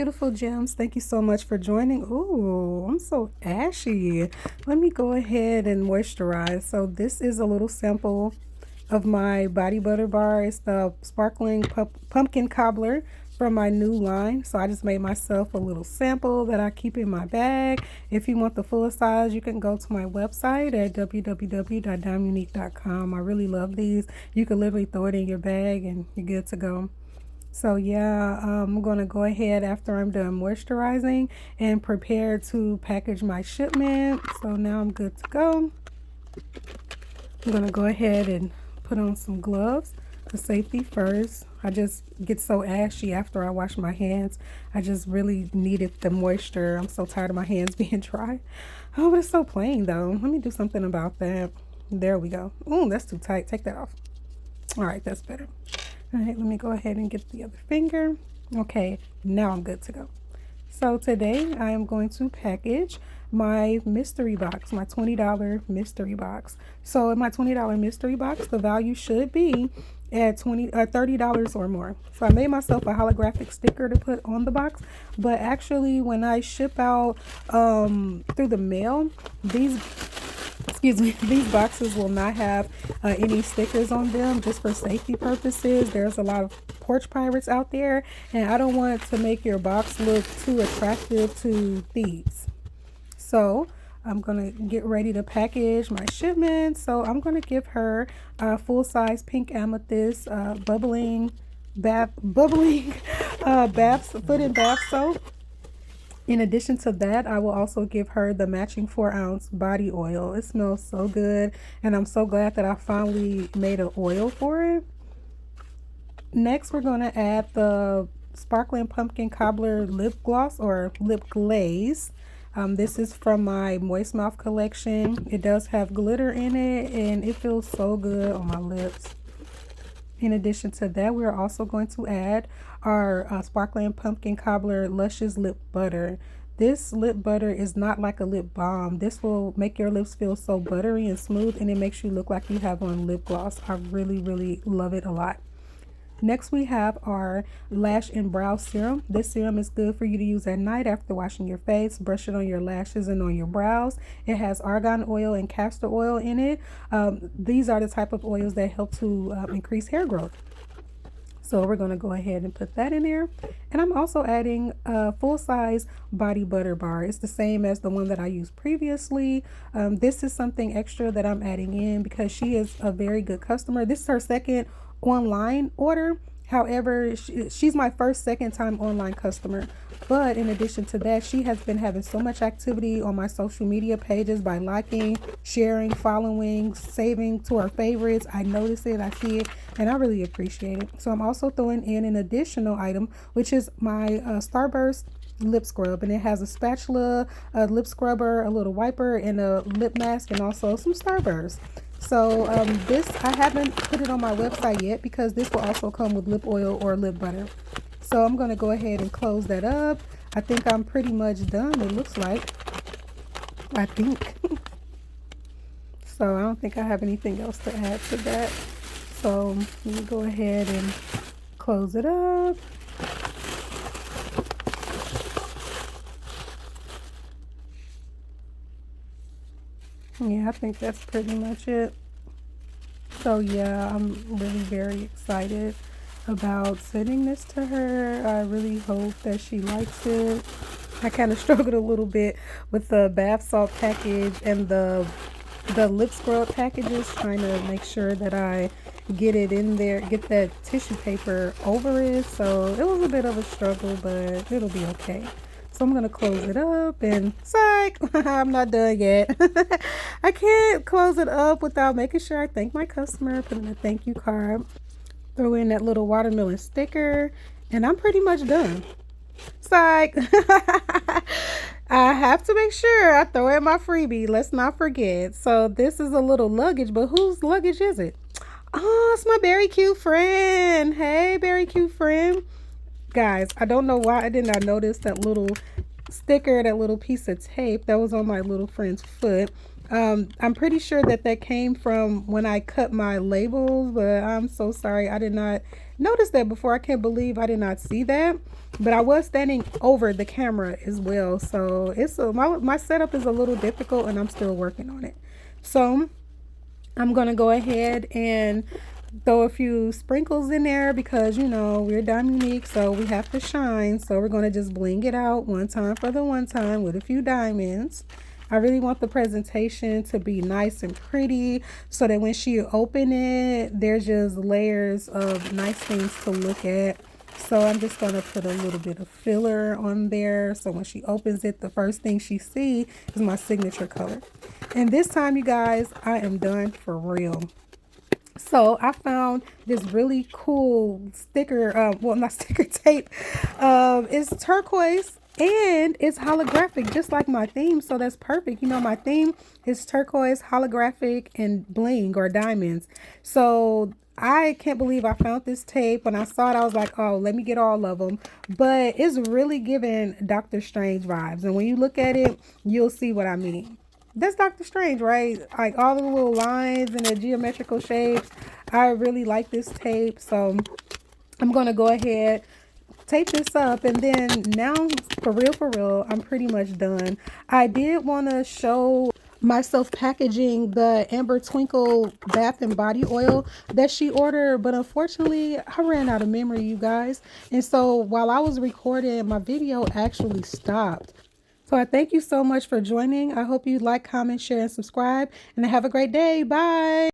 beautiful gems. Thank you so much for joining. Ooh, I'm so ashy. Let me go ahead and moisturize. So this is a little sample of my body butter bar. It's the sparkling pumpkin cobbler from my new line. So I just made myself a little sample that I keep in my bag. If you want the full size, you can go to my website at www.dimeunique.com. I really love these. You can literally throw it in your bag and you're good to go. So yeah, I'm going to go ahead after I'm done moisturizing and prepare to package my shipment. So now I'm good to go. I'm going to go ahead and put on some gloves for safety first. I just get so ashy after I wash my hands. I just really needed the moisture. I'm so tired of my hands being dry. Oh, but it's so plain though. Let me do something about that. There we go. Oh, that's too tight. Take that off. All right, that's better. All right, let me go ahead and get the other finger. Okay, now I'm good to go. So today I am going to package my mystery box, my $20 mystery box. So in my $20 mystery box, the value should be at $30 or more. So I made myself a holographic sticker to put on the box, but actually when I ship out through the mail, these boxes will not have any stickers on them, just for safety purposes. There's a lot of porch pirates out there, and I don't want to make your box look too attractive to thieves. So I'm gonna get ready to package my shipment. So I'm gonna give her a full-size pink amethyst bubbling bath foot and bath soap. In addition to that, I will also give her the matching 4-ounce body oil. It smells so good, and I'm so glad that I finally made an oil for it. Next, we're going to add the sparkling pumpkin cobbler lip gloss or lip glaze. This is from my Moist Mouth collection. It does have glitter in it, and it feels so good on my lips. In addition to that, we're also going to add our sparkling pumpkin cobbler Luscious lip butter. This lip butter is not like a lip balm. This will make your lips feel so buttery and smooth, and it makes you look like you have on lip gloss. I really love it a lot. Next, we have our Lash and Brow Serum. This serum is good for you to use at night after washing your face. Brush it on your lashes and on your brows. It has argan oil and castor oil in it. These are the type of oils that help to increase hair growth. So we're going to go ahead and put that in there. And I'm also adding a full-size body butter bar. It's the same as the one that I used previously. This is something extra that I'm adding in because she is a very good customer. This is her second online order. However, she's my second time online customer. But in addition to that, she has been having so much activity on my social media pages by liking, sharing, following, saving to her favorites. I notice it, I see it, and I really appreciate it. So I'm also throwing in an additional item, which is my Starburst Lip Scrub, and it has a spatula, a lip scrubber, a little wiper, and a lip mask, and also some Starburst. So this, I haven't put it on my website yet because this will also come with lip oil or lip butter. So I'm going to go ahead and close that up. I think I'm pretty much done, it looks like. I think. So I don't think I have anything else to add to that. So let me go ahead and close it up. Yeah, I think that's pretty much it. So yeah, I'm really very excited about sending this to her. I really hope that she likes it. I kind of struggled a little bit with the bath salt package and the lip scrub packages, trying to make sure that I get it in there, get that tissue paper over it. So it was a bit of a struggle, but it'll be okay. So I'm going to close it up and psych, I'm not done yet. I can't close it up without making sure I thank my customer, put in a thank you card, throw in that little watermelon sticker, and I'm pretty much done. Psych. I have to make sure I throw in my freebie. Let's not forget. So this is a little luggage, but whose luggage is it? Oh, it's my very cute friend. Hey, very cute friend. Guys, I don't know why I did not notice that little sticker, that little piece of tape that was on my little friend's foot. I'm pretty sure that that came from when I cut my labels, but I'm so sorry. I did not notice that before. I can't believe I did not see that. But I was standing over the camera as well. So my setup is a little difficult and I'm still working on it. So I'm going to go ahead and throw a few sprinkles in there because, you know, we're Dominique, so we have to shine. So we're going to just bling it out one time for the one time with a few diamonds. I really want the presentation to be nice and pretty so that when she open it, there's just layers of nice things to look at. So I'm just going to put a little bit of filler on there. So when she opens it, the first thing she sees is my signature color. And this time, you guys, I am done for real. So I found this really cool sticker, well, not sticker tape. It's turquoise and it's holographic, just like my theme. So that's perfect. You know, my theme is turquoise, holographic, and bling or diamonds. So I can't believe I found this tape. When I saw it, I was like, oh, let me get all of them. But it's really giving Doctor Strange vibes. And when you look at it, you'll see what I mean. That's Doctor Strange, right? Like all the little lines and the geometrical shapes. I really like this tape. So I'm going to go ahead, tape this up, and then now for real, I'm pretty much done. I did want to show myself packaging the Amber Twinkle bath and body oil that she ordered, but unfortunately I ran out of memory, you guys. And so while I was recording, my video actually stopped. So I thank you so much for joining. I hope you like, comment, share, and subscribe, and have a great day. Bye.